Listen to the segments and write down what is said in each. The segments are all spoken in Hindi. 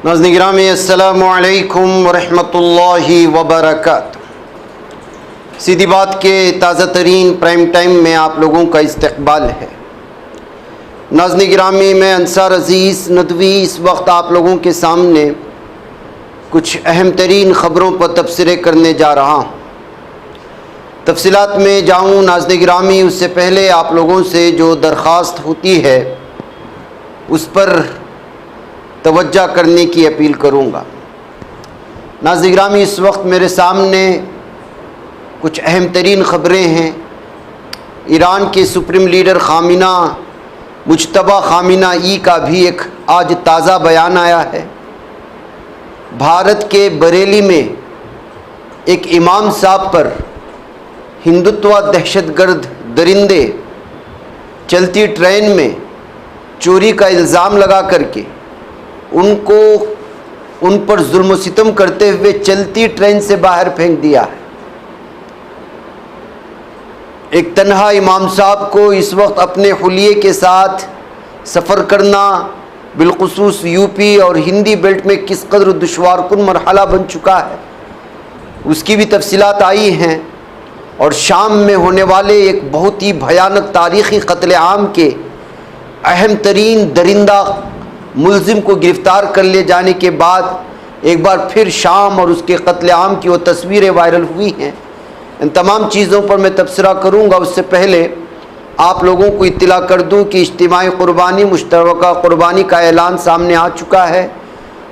नाज़रीन गिरामी अस्सलामु अलैकुम वरहमतुल्लाहि वबरकातुहू। सीधी बात के ताज़ा तरीन प्राइम टाइम में आप लोगों का इस्तकबाल है। नाज़रीन गिरामी, मैं अंसार अज़ीज़ नदवी इस वक्त आप लोगों के सामने कुछ अहम तरीन ख़बरों पर तबसरे करने जा रहा हूँ। तफसीलात में जाऊँ नाज़रीन गिरामी, उससे पहले आप लोगों से जो दरख्वास्त होती है उस पर तवज्जो करने की अपील करूँगा। नाज़रीन गिरामी, इस वक्त मेरे सामने कुछ अहम तरीन ख़बरें हैं। ईरान के सुप्रीम लीडर खामिना मुज्तबा खामिनाई का भी एक आज ताज़ा बयान आया है। भारत के बरेली में एक इमाम साहब पर हिंदुत्व दहशतगर्द दरिंदे चलती ट्रेन में चोरी का इल्ज़ाम लगा करके उन पर जुल्म सितम करते हुए चलती ट्रेन से बाहर फेंक दिया है। एक तन्हा इमाम साहब को इस वक्त अपने हुलिये के साथ सफ़र करना बिलखुसूस यूपी और हिंदी बेल्ट में किस कदर दुश्वारकुन मरहला बन चुका है, उसकी भी तफसीलात आई हैं। और शाम में होने वाले एक बहुत ही भयानक तारीख़ी कत्ल आम के अहम तरीन दरिंदा मुल्ज़िम को गिरफ़्तार कर ले जाने के बाद एक बार फिर शाम और उसके कत्ल आम की वो तस्वीरें वायरल हुई हैं। इन तमाम चीज़ों पर मैं तबसरा करूँगा। उससे पहले आप लोगों को इत्तला कर दूँ कि इज्तिमाई क़ुरबानी मुश्तरका क़ुरबानी का ऐलान सामने आ चुका है।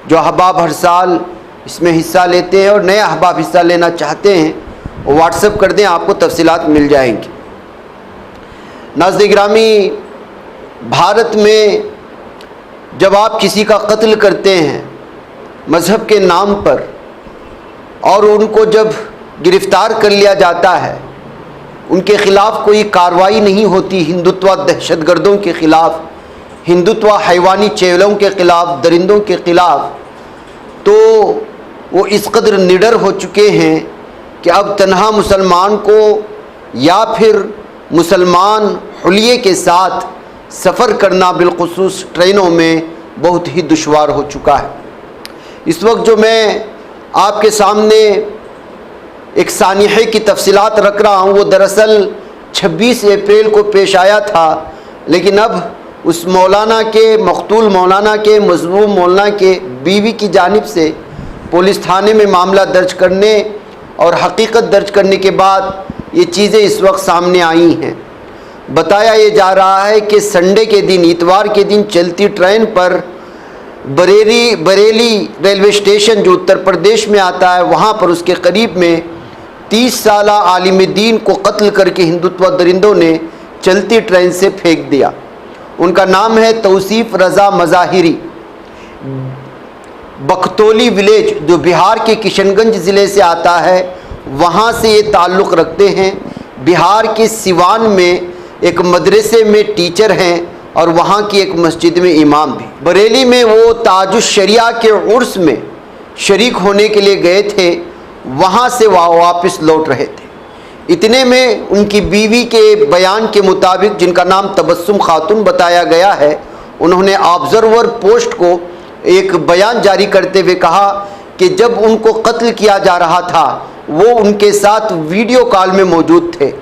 जो अहबाब हर साल इसमें हिस्सा लेते हैं और नए अहबाब हिस्सा लेना चाहते हैं वो व्हाट्सएप कर दें, आपको तफसीलात मिल जाएंगी। नाज़रीन गिरामी, भारत में जब आप किसी का कत्ल करते हैं मज़हब के नाम पर और उनको जब गिरफ़्तार कर लिया जाता है, उनके ख़िलाफ़ कोई कार्रवाई नहीं होती, हिंदुत्व दहशतगर्दों के ख़िलाफ़, हिंदुत्व हैवानी चेलों के ख़िलाफ़, दरिंदों के ख़िलाफ़, तो वो इस कदर निडर हो चुके हैं कि अब तन्हा मुसलमान को या फिर मुसलमान हुलिये के साथ सफ़र करना बिलखुसूस ट्रेनों में बहुत ही दुश्वार हो चुका है। इस वक्त जो मैं आपके सामने एक सानिहे की तफसीलात रख रहा हूँ वो दरअसल 26 अप्रैल को पेश आया था, लेकिन अब उस मौलाना के मकतूल मौलाना के मज़लूम मौलाना के बीवी की जानिब से पुलिस थाने में मामला दर्ज करने और हकीकत दर्ज करने के बाद ये चीज़ें इस वक्त सामने आई हैं। बताया ये जा रहा है कि संडे के दिन, इतवार के दिन चलती ट्रेन पर बरेली रेलवे स्टेशन जो उत्तर प्रदेश में आता है, वहाँ पर उसके करीब में 30 साला आलिम दीन को कत्ल करके हिंदुत्व दरिंदों ने चलती ट्रेन से फेंक दिया। उनका नाम है तौसीफ़ रज़ा मज़ाहिरी। बख्तौली विलेज जो बिहार के किशनगंज ज़िले से आता है, वहाँ से ये ताल्लुक़ रखते हैं। बिहार के सिवान में एक मदरसे में टीचर हैं और वहाँ की एक मस्जिद में इमाम भी। बरेली में वो ताजुश शरिया के उर्स में शरीक होने के लिए गए थे, वहाँ से वापस लौट रहे थे। इतने में उनकी बीवी के बयान के मुताबिक, जिनका नाम तबस्सुम खातून बताया गया है, उन्होंने ऑब्ज़र्वर पोस्ट को एक बयान जारी करते हुए कहा कि जब उनको कत्ल किया जा रहा था वो उनके साथ वीडियो कॉल में मौजूद थे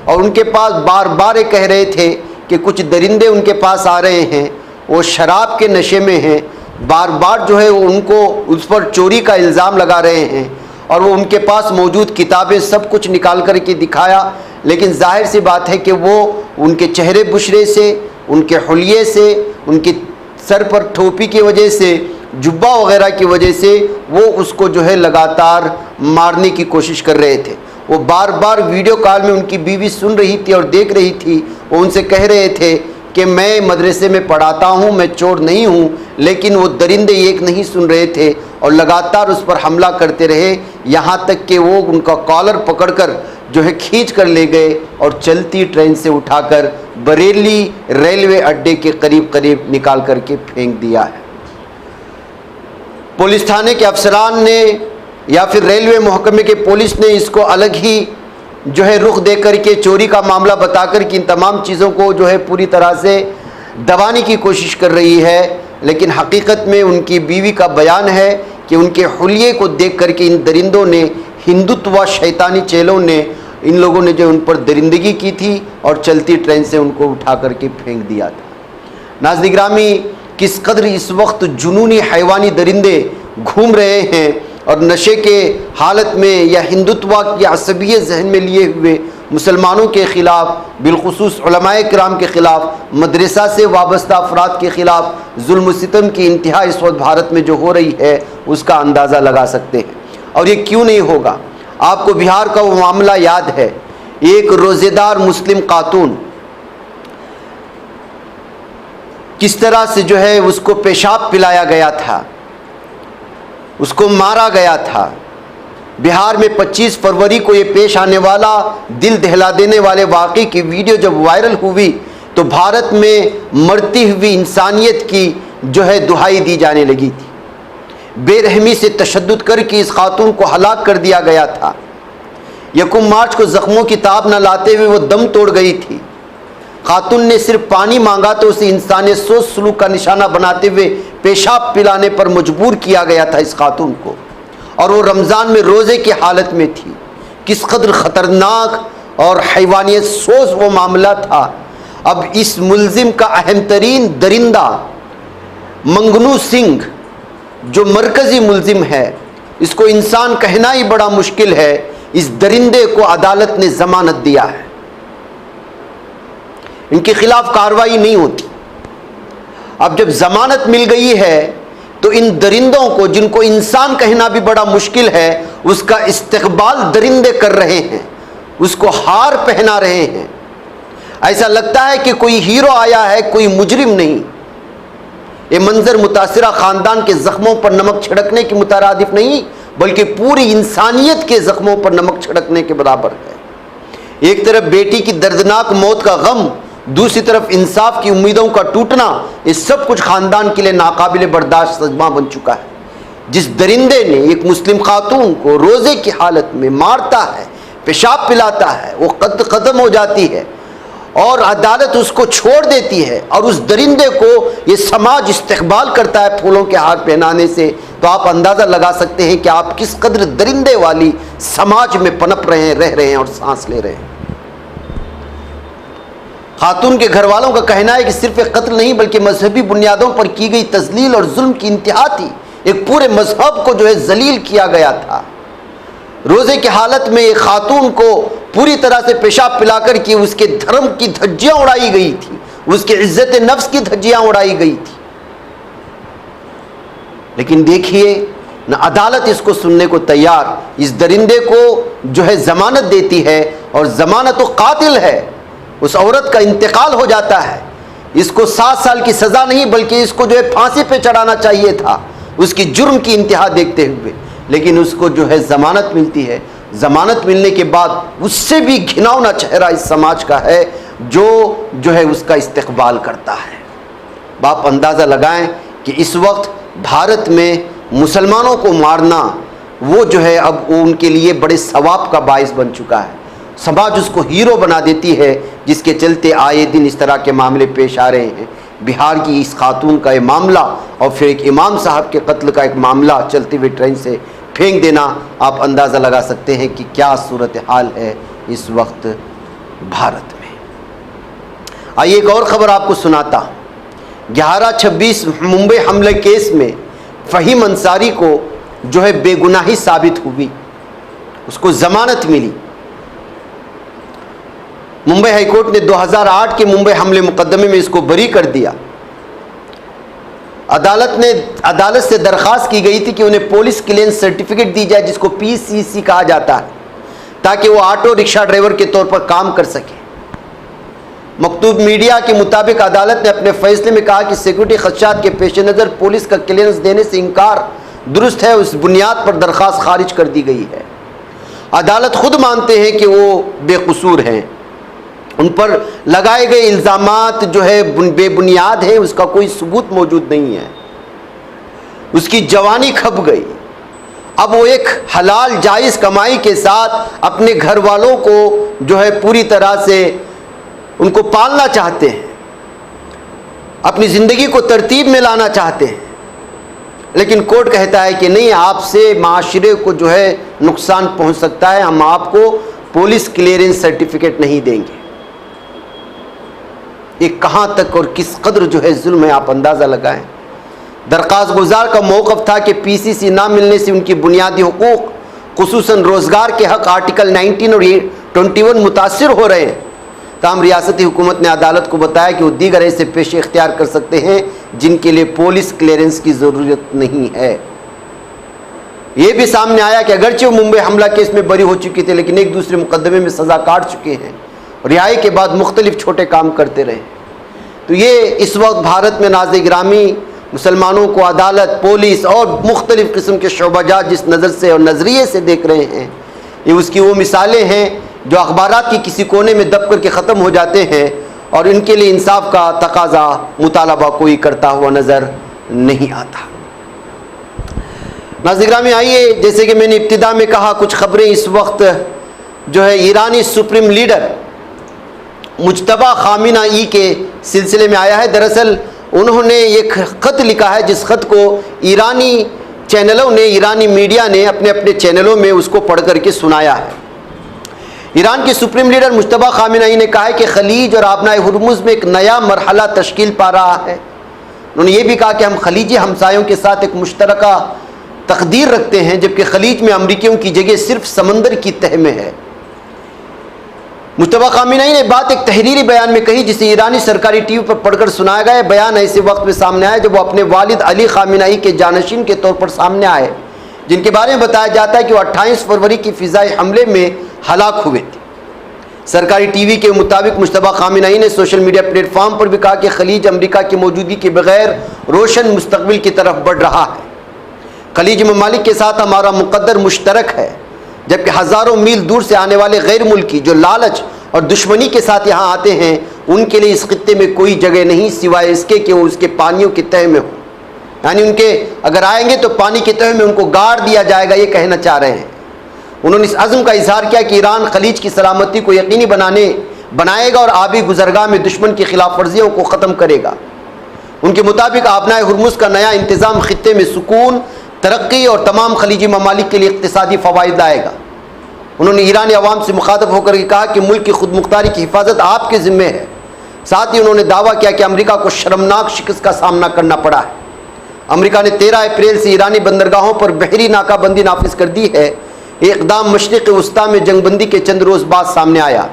और उनके पास बार बार कह रहे थे कि कुछ दरिंदे उनके पास आ रहे हैं, वो शराब के नशे में हैं, बार बार जो है उनको उस पर चोरी का इल्ज़ाम लगा रहे हैं और वो उनके पास मौजूद किताबें सब कुछ निकाल कर के दिखाया। लेकिन जाहिर सी बात है कि वो उनके चेहरे बुशरे से, उनके हुलिये से, उनके सर पर टोपी की वजह से, जुब्बा वगैरह की वजह से वो उसको जो है लगातार मारने की कोशिश कर रहे थे। वो बार बार वीडियो कॉल में उनकी बीवी सुन रही थी और देख रही थी। वो उनसे कह रहे थे कि मैं मदरसे में पढ़ाता हूँ, मैं चोर नहीं हूँ, लेकिन वो दरिंदे एक नहीं सुन रहे थे और लगातार उस पर हमला करते रहे, यहाँ तक कि वो उनका कॉलर पकड़कर जो है खींच कर ले गए और चलती ट्रेन से उठाकर बरेली रेलवे अड्डे के करीब करीब निकाल करके फेंक दिया है। पुलिस थाने के अफसरान ने या फिर रेलवे महकमे के पुलिस ने इसको अलग ही जो है रुख दे कर के चोरी का मामला बताकर कि इन तमाम चीज़ों को जो है पूरी तरह से दबाने की कोशिश कर रही है। लेकिन हकीकत में उनकी बीवी का बयान है कि उनके हुलिये को देख करके इन दरिंदों ने, हिंदुत्व शैतानी चेलों ने, इन लोगों ने जो उन पर दरिंदगी की थी और चलती ट्रेन से उनको उठा करके फेंक दिया था। नाज़रीन गिरामी, किस कदर इस वक्त जुनूनी हैवानी दरिंदे घूम रहे हैं और नशे के हालत में या हिंदुत्व की असबियत जहन में लिए हुए मुसलमानों के ख़िलाफ़, बिलखुसूस उलमाए किराम के ख़िलाफ़, मदरसा से वाबस्ता अफराद के ख़िलाफ़ जुल्म सितम की इंतहा इस वक्त भारत में जो हो रही है उसका अंदाज़ा लगा सकते हैं। और ये क्यों नहीं होगा? आपको बिहार का वो मामला याद है, एक रोज़ेदार मुस्लिम खातून किस तरह से जो है उसको पेशाब पिलाया गया था, उसको मारा गया था। बिहार में 25 फरवरी को ये पेश आने वाला दिल दहला देने वाले वाक़े की वीडियो जब वायरल हुई तो भारत में मरती हुई इंसानियत की जो है दुहाई दी जाने लगी थी। बेरहमी से तशद्दुद करके इस खातून को हलाक कर दिया गया था। 1 मार्च को ज़ख्मों की ताब न लाते हुए वो दम तोड़ गई थी। खातून ने सिर्फ पानी मांगा तो उसे इंसानियत सोच सलूक का निशाना बनाते हुए पेशाब पिलाने पर मजबूर किया गया था इस खातून को, और वो रमज़ान में रोज़े की हालत में थी। किस कदर ख़तरनाक और हैवानियत सोच वो मामला था। अब इस मुल्ज़िम का अहम तरीन दरिंदा मंगनू सिंह जो मरकज़ी मुल्ज़िम है, इसको इंसान कहना ही बड़ा मुश्किल है, इस दरिंदे को अदालत ने ज़मानत दिया है। इनके खिलाफ कार्रवाई नहीं होती। अब जब ज़मानत मिल गई है तो इन दरिंदों को, जिनको इंसान कहना भी बड़ा मुश्किल है, उसका इस्तकबाल दरिंदे कर रहे हैं, उसको हार पहना रहे हैं। ऐसा लगता है कि कोई हीरो आया है, कोई मुजरिम नहीं। ये मंजर मुतासिरा ख़ानदान के ज़ख्मों पर नमक छिड़कने के मुतरादिफ नहीं, बल्कि पूरी इंसानियत के ज़ख्मों पर नमक छिड़कने के बराबर है। एक तरफ बेटी की दर्दनाक मौत का गम, दूसरी तरफ इंसाफ की उम्मीदों का टूटना, ये सब कुछ ख़ानदान के लिए नाकाबिल बर्दाश्त सदमा बन चुका है। जिस दरिंदे ने एक मुस्लिम खातून को रोज़े की हालत में मारता है, पेशाब पिलाता है, वो ख़त्म हो जाती है और अदालत उसको छोड़ देती है, और उस दरिंदे को ये समाज इस्तकबाल करता है फूलों के हार पहनाने से, तो आप अंदाज़ा लगा सकते हैं कि आप किस कदर दरिंदे वाली समाज में पनप रहे हैं, रह रहे हैं और सांस ले रहे हैं। खातून के घर वालों का कहना है कि सिर्फ एक कत्ल नहीं बल्कि मजहबी बुनियादों पर की गई तजलील और जुल्म की इंतहा थी। एक पूरे मजहब को जो है जलील किया गया था। रोज़े की हालत में एक खातून को पूरी तरह से पेशाब पिलाकर के उसके धर्म की धज्जियां उड़ाई गई थी, उसके इज्जत नफ्स की धज्जियां उड़ाई गई थी। लेकिन देखिए न अदालत इसको सुनने को तैयार, इस दरिंदे को जो है जमानत देती है, और जमानत तो कातिल है, उस औरत का इंतकाल हो जाता है। इसको 7 साल की सज़ा नहीं बल्कि इसको जो है फांसी पे चढ़ाना चाहिए था, उसकी जुर्म की इंतहा देखते हुए। लेकिन उसको जो है ज़मानत मिलती है। ज़मानत मिलने के बाद उससे भी घिनौना चेहरा इस समाज का है जो है उसका इस्तकबाल करता है। आप अंदाज़ा लगाएं कि इस वक्त भारत में मुसलमानों को मारना वो जो है अब उनके लिए बड़े सवाब का बाइस बन चुका है। समाज उसको हीरो बना देती है, जिसके चलते आए दिन इस तरह के मामले पेश आ रहे हैं। बिहार की इस खातून का ये मामला और फिर एक इमाम साहब के कत्ल का एक मामला चलती हुई ट्रेन से फेंक देना, आप अंदाज़ा लगा सकते हैं कि क्या सूरत हाल है इस वक्त भारत में। आइए एक और ख़बर आपको सुनाता हूँ। 11/26 मुंबई हमले केस में फ़हीम अंसारी को जो है बेगुनाही साबित हुई, उसको ज़मानत मिली। मुंबई हाईकोर्ट ने 2008 के मुंबई हमले मुकदमे में इसको बरी कर दिया। अदालत से दरख्वास्त की गई थी कि उन्हें पुलिस क्लियरेंस सर्टिफिकेट दी जाए, जिसको PCC कहा जाता है, ताकि वो ऑटो रिक्शा ड्राइवर के तौर पर काम कर सके। मकतूब मीडिया के मुताबिक अदालत ने अपने फैसले में कहा कि सिक्योरिटी खदशात के पेश नज़र पुलिस का क्लियरेंस देने से इनकार दुरुस्त है, उस बुनियाद पर दरख्वास्त खारिज कर दी गई है। अदालत खुद मानते हैं कि वो बेकसूर हैं, उन पर लगाए गए इल्ज़ामात जो है बेबुनियाद है, उसका कोई सबूत मौजूद नहीं है। उसकी जवानी खप गई। अब वो एक हलाल जायज़ कमाई के साथ अपने घर वालों को जो है पूरी तरह से उनको पालना चाहते हैं। अपनी ज़िंदगी को तरतीब में लाना चाहते हैं, लेकिन कोर्ट कहता है कि नहीं, आपसे माशरे को जो है नुकसान पहुंच सकता है, हम आपको पुलिस क्लियरेंस सर्टिफिकेट नहीं देंगे। ये कहाँ तक और किस कदर जो है जुल्म है, आप अंदाज़ा लगाएं। दरख्वास्त गुजार का मौक़िफ़ था कि पीसीसी ना मिलने से उनकी बुनियादी हुकूक खुसूसन रोज़गार के हक़ आर्टिकल 19 और 21 मुतासिर हो रहे हैं। ताहम रियासती हुकूमत ने अदालत को बताया कि वो दीगर ऐसे पेशे इख्तियार कर सकते हैं जिनके लिए पुलिस क्लियरेंस की ज़रूरत नहीं है। ये भी सामने आया कि अगरचे वो मुंबई हमला केस में बरी हो चुके थे, लेकिन एक दूसरे मुकदमे में सज़ा काट चुके हैं, रिहाई के बाद मुख्तलिफ छोटे काम करते रहे। तो ये इस वक्त भारत में नाज़ गिरामी मुसलमानों को अदालत, पुलिस और मुख्तलिफ़ किस्म के शोबाजात जिस नज़र से और नज़रिए से देख रहे हैं, ये उसकी वो मिसालें हैं जो अखबारात की किसी कोने में दब करके ख़त्म हो जाते हैं और इनके लिए इंसाफ का तकाजा मुतालबा कोई करता हुआ नज़र नहीं आता। नाज़रीन गिरामी, आइए, जैसे कि मैंने इब्तिदा में कहा, कुछ ख़बरें इस वक्त जो है ईरानी सुप्रीम लीडर मुज्तबा खामिनेई के सिलसिले में आया है। दरअसल उन्होंने एक ख़त लिखा है, जिस ख़त को ईरानी चैनलों ने, ईरानी मीडिया ने अपने अपने चैनलों में उसको पढ़ करके सुनाया है। ईरान के सुप्रीम लीडर मुज्तबा खामिनेई ने कहा है कि खलीज और आबनाए हुर्मुज़ में एक नया मरहला तश्कील पा रहा है। उन्होंने ये भी कहा कि हम खलीजी हमसायों के साथ एक मुश्तरका तकदीर रखते हैं, जबकि खलीज में अमरीकियों की जगह सिर्फ समंदर की तह में है। मुज्तबा खामिनेई ने बात एक तहरीरी बयान में कही, जिसे ईरानी सरकारी टीवी पर पढ़कर सुनाया गया। बयान ऐसे वक्त में सामने आया जब वो अपने वालिद अली खामिनेई के जानशीन के तौर पर सामने आए, जिनके बारे में बताया जाता है कि वो 28 फरवरी की फ़िज़ाई हमले में हलाक हुए थे। सरकारी टीवी के मुताबिक मुज्तबा खामिनेई ने सोशल मीडिया प्लेटफॉर्म पर भी कहा कि खलीज अमरीका की मौजूदगी के बगैर रोशन मुस्तकबिल की तरफ बढ़ रहा है। खलीज ममालिक के साथ हमारा मुकद्दर मुश्तरक है, जबकि हज़ारों मील दूर से आने वाले गैर मुल्की जो लालच और दुश्मनी के साथ यहाँ आते हैं, उनके लिए इस खित्ते में कोई जगह नहीं सिवाय इसके कि वो उसके पानियों की तह में हो। यानी उनके अगर आएंगे तो पानी की तह में उनको गाड़ दिया जाएगा, ये कहना चाह रहे हैं। उन्होंने इस अज़्म का इजहार किया कि ईरान खलीज की सलामती को यकीनी बनाएगा और आबी गुज़रगाह में दुश्मन की खिलाफ वर्जियों को ख़त्म करेगा। उनके मुताबिक आबनाए हुर्मुज़ का नया इंतज़ाम खित्ते में सुकून, तरक्की और तमाम खलीजी ममालिक के लिए इक़्तिसादी फ़वाइद लाएगा। उन्होंने ईरानी अवाम से मुखातब होकर कहा कि मुल्क की खुद मुख्तारी की हिफाजत आपके ज़िम्मे है। साथ ही उन्होंने दावा किया कि अमरीका को शर्मनाक शिकस्त का सामना करना पड़ा है। अमरीका ने 13 अप्रैल से ईरानी बंदरगाहों पर बहरी नाकाबंदी नाफिज कर दी है। ये इक़दाम मशरिक़ वस्ता में जंगबंदी के चंद रोज़ बाद सामने आया।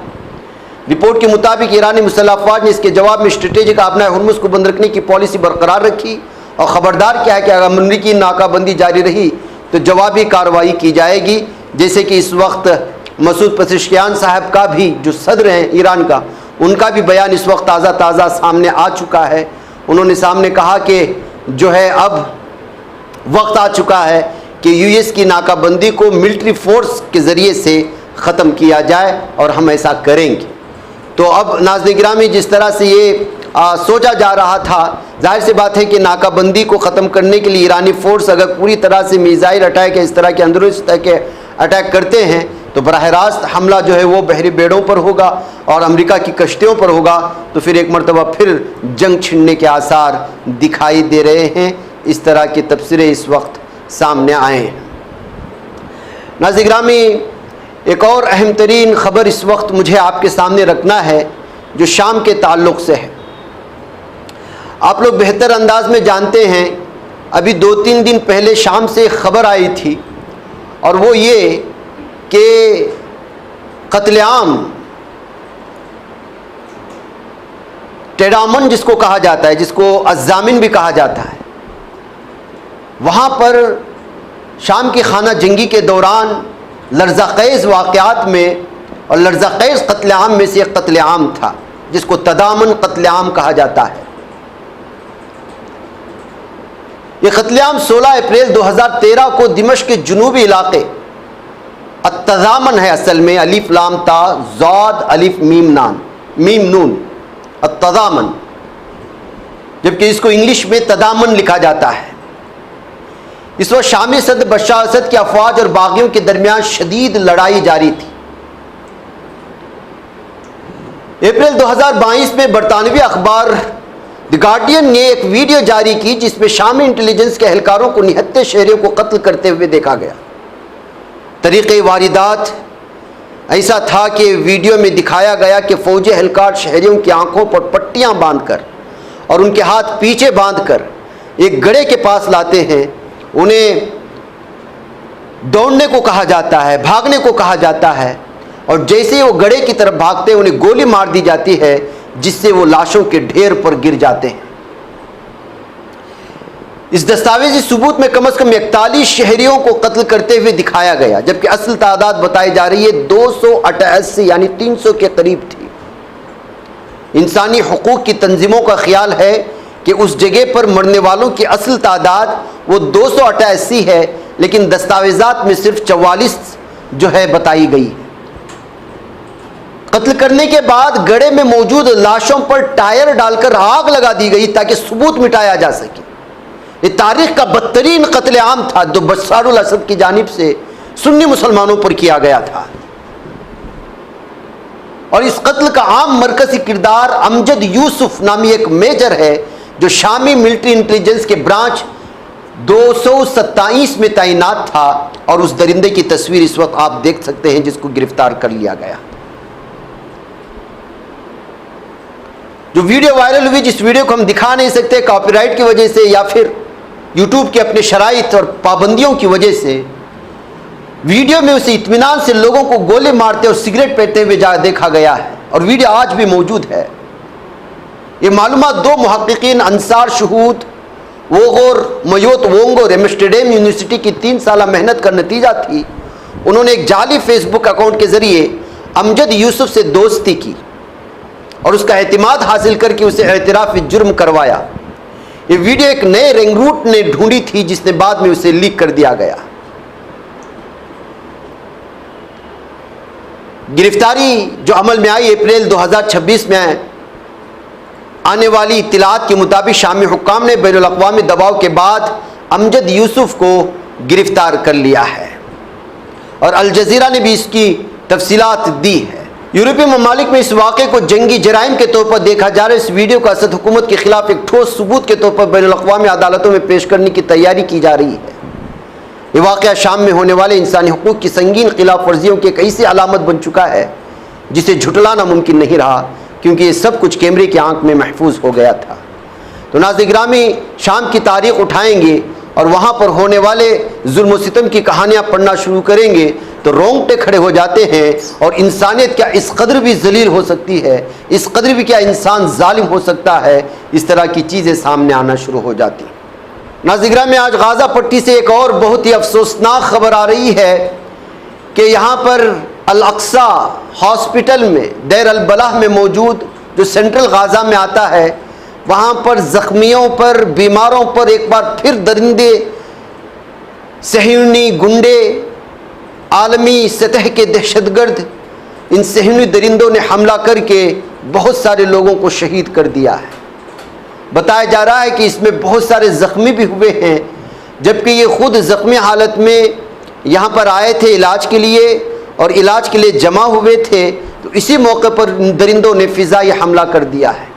रिपोर्ट के मुताबिक ईरानी मुसल्लह अफ़वाज ने इसके जवाब में स्ट्रेटेजिक आबनाए हुर्मुज़ को बंद रखने की पॉलिसी बरकरार रखी और ख़बरदार किया है कि अगर अमरीकी नाकाबंदी जारी रही तो जवाबी कार्रवाई की जाएगी। जैसे कि इस वक्त मसूद पेज़ेश्कियान साहब का भी, जो सदर हैं ईरान का, उनका भी बयान इस वक्त ताज़ा सामने आ चुका है। उन्होंने सामने कहा कि जो है अब वक्त आ चुका है कि यूएस की नाकाबंदी को मिलिट्री फोर्स के ज़रिए से ख़त्म किया जाए और हम ऐसा करेंगे। तो अब नाज़रीन गिरामी, जिस तरह से ये सोचा जा रहा था, जाहिर सी बात है कि नाकाबंदी को ख़त्म करने के लिए ईरानी फ़ोर्स अगर पूरी तरह से मिसाइल अटैक या इस तरह के अंदरूनी सतह के अटैक करते हैं तो बराह रास्त हमला जो है वो बहरी बेड़ों पर होगा और अमेरिका की कश्तियों पर होगा। तो फिर एक मरतबा फिर जंग छिड़ने के आसार दिखाई दे रहे हैं। इस तरह के तबसरे इस वक्त सामने आए हैं। नाज़रीन गिरामी, एक और अहम तरीन ख़बर इस वक्त मुझे आपके सामने रखना है, जो शाम के ताल्लुक़ से है। आप लोग बेहतर अंदाज में जानते हैं, अभी 2-3 दिन पहले शाम से ख़बर आई थी, और वो ये कि कत्लेआम टेडामन जिसको कहा जाता है, जिसको अज़्ज़ामिन भी कहा जाता है, वहाँ पर शाम की खाना जंगी के दौरान लर्ज़ाक़ैज़ वाक़यात में और लर्ज़ाक़ैज़ कत्लेआम में से एक कत्लेआम था, जिसको तदामन कत्लेआम कहा जाता है। ये कत्लेआम 16 अप्रैल 2013 को दिमश्क के जुनूबी इलाके, अत्तज़ामन है असल में, अलिफ लाम ता ज़ाद अलिफ मीम नून, अत्तज़ामन, जबकि इसको इंग्लिश में तदामन लिखा जाता है। इस वक्त शामी सदर बशर असद की अफवाज और बागियों के दरमियान शदीद लड़ाई जारी थी। अप्रैल 2022 में बरतानवी अखबार द गार्डियन ने एक वीडियो जारी की जिसमें शामी इंटेलिजेंस के एहलकारों को निहत्ते शहरियों को कत्ल करते हुए देखा गया। तरीक़े वारिदात ऐसा था कि वीडियो में दिखाया गया कि फौजी एहलकार शहरियों की आंखों पर पट्टियां बांधकर और उनके हाथ पीछे बांधकर एक गड्ढे के पास लाते हैं। उन्हें दौड़ने को कहा जाता है, भागने को कहा जाता है, और जैसे ही वो गड्ढे की तरफ भागते हैं उन्हें गोली मार दी जाती है, जिससे वो लाशों के ढेर पर गिर जाते हैं। इस दस्तावेजी सबूत में कम से कम 41 शहरियों को कत्ल करते हुए दिखाया गया, जबकि असल तादाद बताई जा रही है 288 यानी 300 के करीब थी। इंसानी हुकूक की तंजीमों का ख्याल है कि उस जगह पर मरने वालों की असल तादाद वो 288 है, लेकिन दस्तावेजात में सिर्फ 44 जो है बताई गई है। कत्ल करने के बाद गड्ढे में मौजूद लाशों पर टायर डालकर आग लगा दी गई ताकि सबूत मिटाया जा सके। ये तारीख का बदतरीन कत्ले आम था जो बशर असद की जानिब से सुन्नी मुसलमानों पर किया गया था। और इस कत्ल का आम मरकजी किरदार अमजद यूसुफ नामी एक मेजर है जो शामी मिलिट्री इंटेलिजेंस के ब्रांच 227 में तैनात था, और उस दरिंदे की तस्वीर इस वक्त आप देख सकते हैं जिसको गिरफ्तार कर लिया गया। जो वीडियो वायरल हुई, जिस वीडियो को हम दिखा नहीं सकते कॉपीराइट की वजह से या फिर यूट्यूब के अपने शराइत और पाबंदियों की वजह से, वीडियो में उसे इत्मीनान से लोगों को गोले मारते और सिगरेट पीते हुए देखा गया है, और वीडियो आज भी मौजूद है। ये मालूमात दो मुहक्किकीन अंसार शहूद वोगोर मयोत वोंगोर एम्स्टरडैम यूनिवर्सिटी की 3 साल मेहनत का नतीजा थी। उन्होंने एक जाली फेसबुक अकाउंट के जरिए अमजद यूसुफ से दोस्ती की और उसका एतमाद हासिल करके उसे एतराफ़ जुर्म करवाया। ये वीडियो एक नए रेंगरूट ने ढूंढी थी जिसने बाद में उसे लीक कर दिया गया। गिरफ्तारी जो अमल में आई अप्रैल 2026 में आने वाली इत्तलात के मुताबिक शामी हुक्काम ने बैनुल अक़वामी दबाव के बाद अमजद यूसुफ को गिरफ्तार कर लिया है, और अल जज़ीरा ने भी इसकी तफसीलात दी है। यूरोपीय ममालिक में इस वाक़े को जंगी जराइम के तौर पर देखा जा रहा है। इस वीडियो को असद हुकूमत के खिलाफ एक ठोस सबूत के तौर पर बैनुल अक़वामी अदालतों में पेश करने की तैयारी की जा रही है। ये वाक़या शाम में होने वाले इंसानी हुकूक की संगीन खिलाफ वर्जियों की एक ऐसी अलामत बन चुका है जिसे झुटलाना मुमकिन नहीं रहा, क्योंकि ये सब कुछ कैमरे की आंख में महफूज हो गया था। तो नाज़रीन गिरामी, शाम की तारीख उठाएंगे और वहाँ पर होने वाले जुल्म सितम की कहानियाँ पढ़ना शुरू करेंगे तो रोंगटे खड़े हो जाते हैं। और इंसानियत क्या इस कदर भी जलील हो सकती है, इस कदर भी क्या इंसान जालिम हो सकता है, इस तरह की चीज़ें सामने आना शुरू हो जाती। नाज़रीन में आज गाज़ा पट्टी से एक और बहुत ही अफसोसनाक खबर आ रही है कि यहाँ पर अल अक्सा हॉस्पिटल में दैर अल बलाह में मौजूद जो सेंट्रल गाज़ा में आता है, वहाँ पर ज़ख्मियों पर, बीमारों पर एक बार फिर दरिंदे, सहयूनी गुंडे, आलमी सतह के दहशतगर्द, इन सहयूनी दरिंदों ने हमला करके बहुत सारे लोगों को शहीद कर दिया है। बताया जा रहा है कि इसमें बहुत सारे ज़ख्मी भी हुए हैं, जबकि ये ख़ुद ज़ख्मी हालत में यहाँ पर आए थे इलाज के लिए और इलाज के लिए जमा हुए थे। तो इसी मौके पर दरिंदों ने फ़िज़ाई हमला कर दिया है।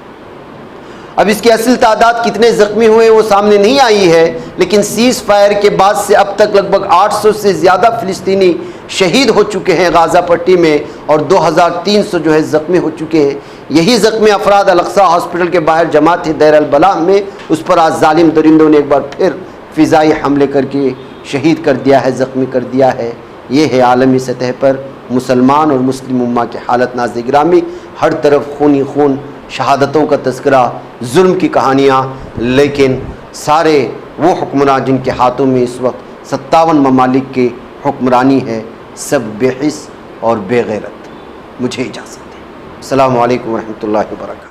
अब इसकी असल तादाद कितने ज़ख्मी हुए वो सामने नहीं आई है, लेकिन सीज़ फायर के बाद से अब तक लगभग 800 से ज़्यादा फ़िलिस्तीनी शहीद हो चुके हैं गाज़ा पट्टी में, और 2300 जो है ज़ख्मी हो चुके हैं। यही ज़ख्मी अफराद अल अक्सा हॉस्पिटल के बाहर जमा थे दैर अल बलाह में, उस पर आज जालिम दरिंदों ने एक बार फिर फ़िज़ाई हमले करके शहीद कर दिया है, ज़ख्मी कर दिया है। ये है आलमी सतह पर मुसलमान और मुस्लिम उम्मा की हालत। नाज़रीन गिरामी, हर तरफ खूनी खून, शहादतों का तस्करा, जुल्म की कहानियाँ, लेकिन सारे वो हुक्मरान जिनके हाथों में इस वक्त 57 ममालिक की हुक्मरानी है, सब बेहिस और बेगैरत। मुझे इजाज़त दें। अस्सलामु अलैकुम वरहमतुल्लाहि वबरकातुहू।